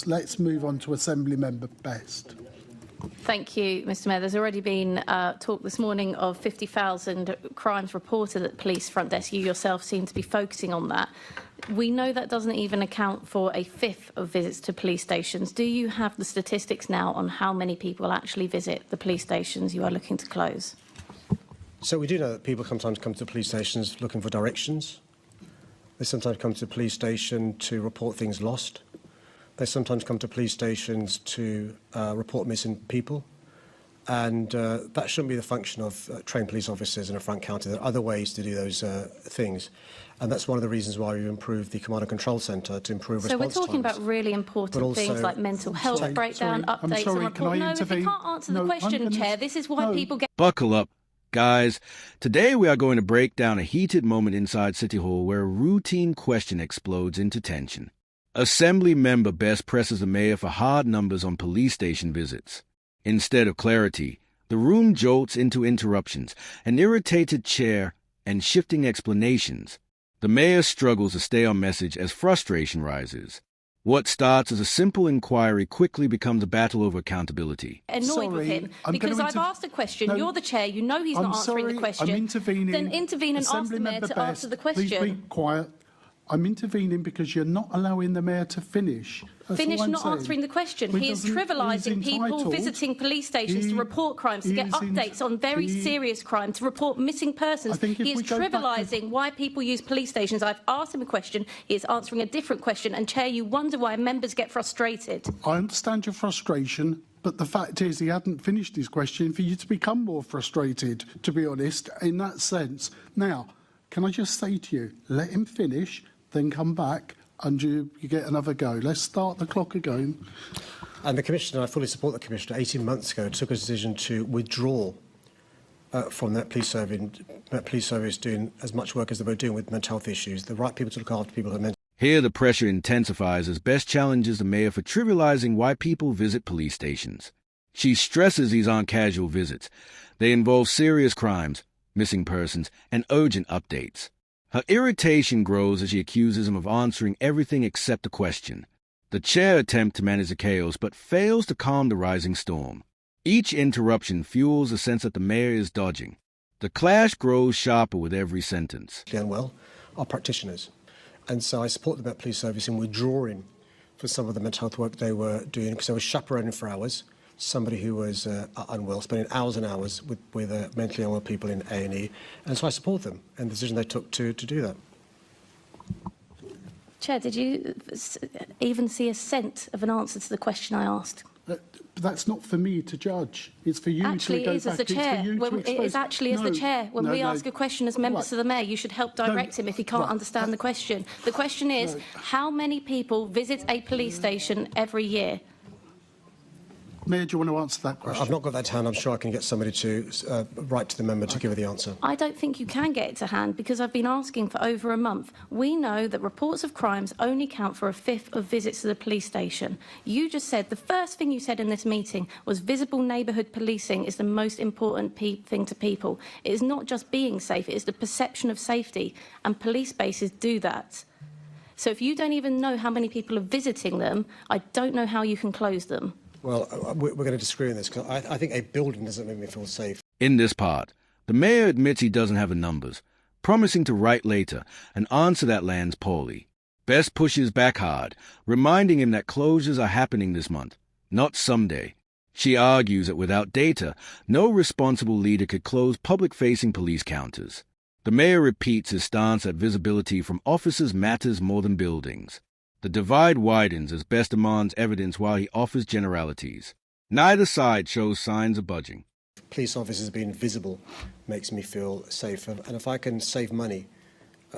else. Let's move on to Assembly Member Best. Thank you, Mr Mayor. There's already been talk this morning of 50,000 crimes reported at police front desk. You yourself seem to be focusing on that. We know that doesn't even account for a fifth of visits to police stations. Do you have the statistics now on how many people actually visit the police stations you are looking to close? So we do know that people sometimes come to police stations looking for directions. They sometimes come to the police station to report things lost. They sometimes come to police stations to report missing people. And that shouldn't be the function of trained police officers in a front counter. There are other ways to do those things. And that's one of the reasons why we've improved the Command and Control Centre to improve response times. So we're talking about really important things like mental health breakdown, updates and reports. No, if you can't answer the question, Chair, this is why people get... Buckle up, guys. Today we are going to break down a heated moment inside City Hall where a routine question explodes into tension. Assembly Member Best presses the Mayor for hard numbers on police station visits. Instead of clarity, the room jolts into interruptions, an irritated chair, and shifting explanations. The Mayor struggles to stay on message as frustration rises. What starts as a simple inquiry quickly becomes a battle over accountability. Annoyed with him because I've asked a question. No, you're the chair. You know he's not answering the question. I'm intervening. Then intervene and ask the Mayor to answer the question. Please be quiet. I'm intervening because you're not allowing the Mayor to finish. Finish not answering the question. He is trivialising people visiting police stations to report crimes, to get updates on very serious crime, to report missing persons. He is trivialising why people use police stations. I've asked him a question. He is answering a different question. And, Chair, you wonder why members get frustrated. I understand your frustration. But the fact is he hadn't finished his question for you to become more frustrated, to be honest, in that sense. Now, can I just say to you, let him finish, then come back and you get another go. Let's start the clock again. And the Commissioner, I fully support the Commissioner, 18 months ago took a decision to withdraw from that police service doing as much work as they were doing with mental health issues. The right people to look after people who are mental. Here the pressure intensifies as Best challenges the Mayor for trivializing why people visit police stations. She stresses these aren't casual visits. They involve serious crimes, missing persons, and urgent updates. Her irritation grows as she accuses him of answering everything except a question. The chair attempts to manage the chaos, but fails to calm the rising storm. Each interruption fuels a sense that the Mayor is dodging. The clash grows sharper with every sentence. Unwell are practitioners, and so I support the Met Police Service in withdrawing for some of the mental health work they were doing, because they were chaperoning for hours somebody who was unwell, spending hours and hours with mentally unwell people in A&E, and so I support them and the decision they took to do that. Chair, did you even see a scent of an answer to the question I asked? That's not for me to judge. It's for you actually, to go it is back. As the chair. It is actually as the chair. When we ask a question as members of the Mayor, you should help direct him if he can't understand the question. The question is, how many people visit a police station every year? Mayor, do you want to answer that question? I've not got that to hand. I'm sure I can get somebody to write to the member to give her the answer. I don't think you can get it to hand because I've been asking for over a month. We know that reports of crimes only count for a fifth of visits to the police station. You just said, the first thing you said in this meeting was visible neighbourhood policing is the most important thing to people. It is not just being safe, it is the perception of safety, and police bases do that. So if you don't even know how many people are visiting them, I don't know how you can close them. Well, we're going to disagree on this, because I think a building doesn't make me feel safe. In this part, the Mayor admits he doesn't have the numbers, promising to write later, an answer that lands poorly. Best pushes back hard, reminding him that closures are happening this month, not someday. She argues that without data, no responsible leader could close public-facing police counters. The Mayor repeats his stance that visibility from officers matters more than buildings. The divide widens as Best demands evidence while he offers generalities. Neither side shows signs of budging. Police officers being visible makes me feel safe. And if I can save money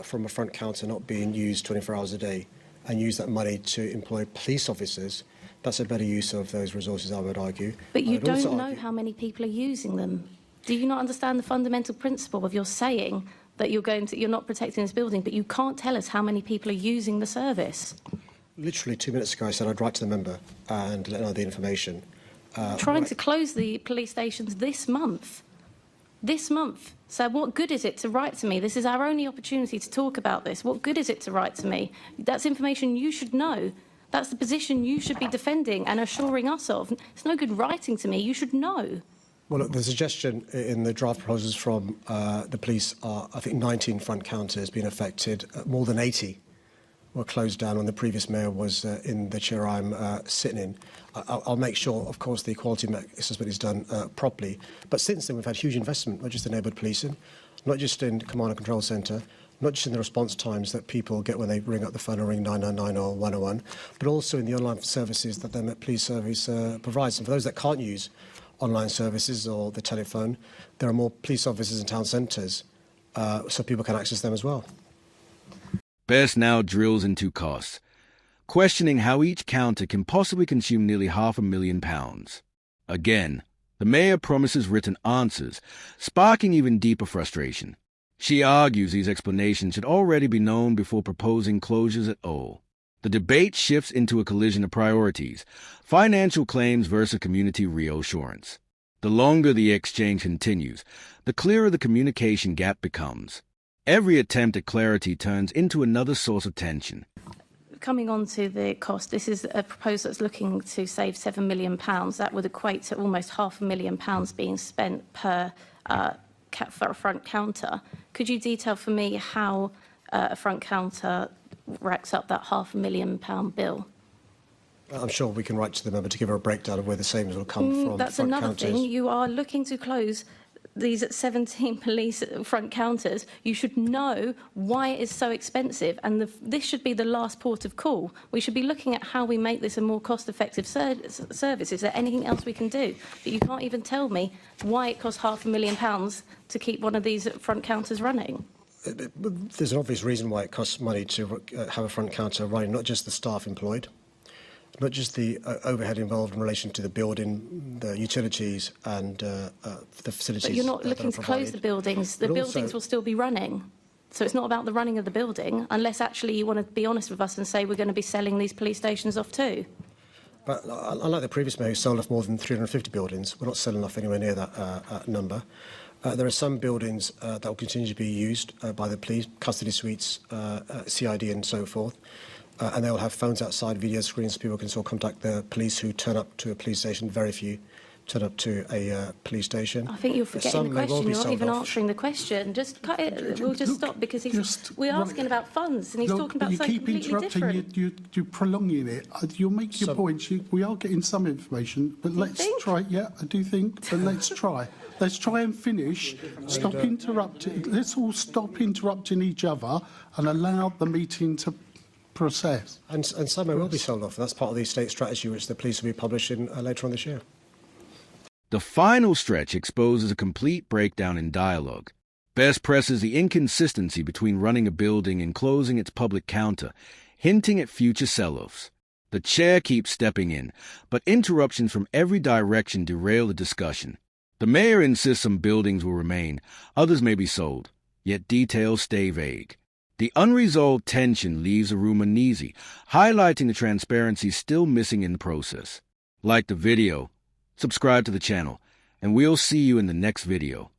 from a front counter not being used 24 hours a day and use that money to employ police officers, that's a better use of those resources, I would argue. But you don't know how many people are using them. Do you not understand the fundamental principle of your saying that you're not protecting this building, but you can't tell us how many people are using the service? Literally 2 minutes ago I said I'd write to the member and let her know the information. Trying to close the police stations this month. This month. So what good is it to write to me? This is our only opportunity to talk about this. What good is it to write to me? That's information you should know. That's the position you should be defending and assuring us of. It's no good writing to me. You should know. Well, look, the suggestion in the draft proposals from the police are, I think, 19 front counters being affected. More than 80 were closed down when the previous mayor was in the chair I'm sitting in. I'll make sure, of course, the quality assessment is done properly. But since then, we've had huge investment, not just in neighbourhood policing, not just in command and control centre, not just in the response times that people get when they ring up the phone or ring 999 or 101, but also in the online services that the Met Police Service provides. And for those that can't use online services or the telephone, there are more police officers in town centres, so people can access them as well. Best now drills into costs, questioning how each counter can possibly consume nearly £500,000. Again, the mayor promises written answers, sparking even deeper frustration. She argues these explanations should already be known before proposing closures at all. The debate shifts into a collision of priorities, financial claims versus community reassurance. The longer the exchange continues, the clearer the communication gap becomes. Every attempt at clarity turns into another source of tension. Coming on to the cost, this is a proposal that's looking to save £7 million. That would equate to almost £500,000 being spent per for a front counter. Could you detail for me how a front counter racks up that £500,000 bill? I'm sure we can write to the member to give her a breakdown of where the savings will come from. That's front another counters. thing. You are looking to close these 17 police front counters. You should know why it is so expensive, and this should be the last port of call. We should be looking at how we make this a more cost-effective service. Is there anything else we can do? But you can't even tell me why it costs £500,000 to keep one of these front counters running. There's an obvious reason why it costs money to have a front counter running, not just the staff employed, not just the overhead involved in relation to the building, the utilities and the facilities. But you're not looking to close the buildings. The buildings will still be running. So it's not about the running of the building, unless actually you want to be honest with us and say we're going to be selling these police stations off too. But unlike the previous mayor who sold off more than 350 buildings, we're not selling off anywhere near that number. There are some buildings that will continue to be used by the police, custody suites, CID and so forth. And they will have phones outside, video screens, so people can still contact the police who turn up to a police station. Very few turn up to a police station. I think you're forgetting the question. You're not even answering the question. Just cut it. We'll just stop because we're asking about funds and he's talking about something completely different. You're prolonging it. You'll make your points. We are getting some information, but let's try. Yeah, I do think, but let's try. Let's try and finish. Stop interrupting. Let's all stop interrupting each other and allow the meeting to process. And some will be sold off. That's part of the state strategy which the police will be publishing later on this year. The final stretch exposes a complete breakdown in dialogue. Best presses the inconsistency between running a building and closing its public counter, hinting at future sell-offs. The chair keeps stepping in, but interruptions from every direction derail the discussion. The mayor insists some buildings will remain, others may be sold, yet details stay vague. The unresolved tension leaves the room uneasy, highlighting the transparency still missing in the process. Like the video, subscribe to the channel, and we'll see you in the next video.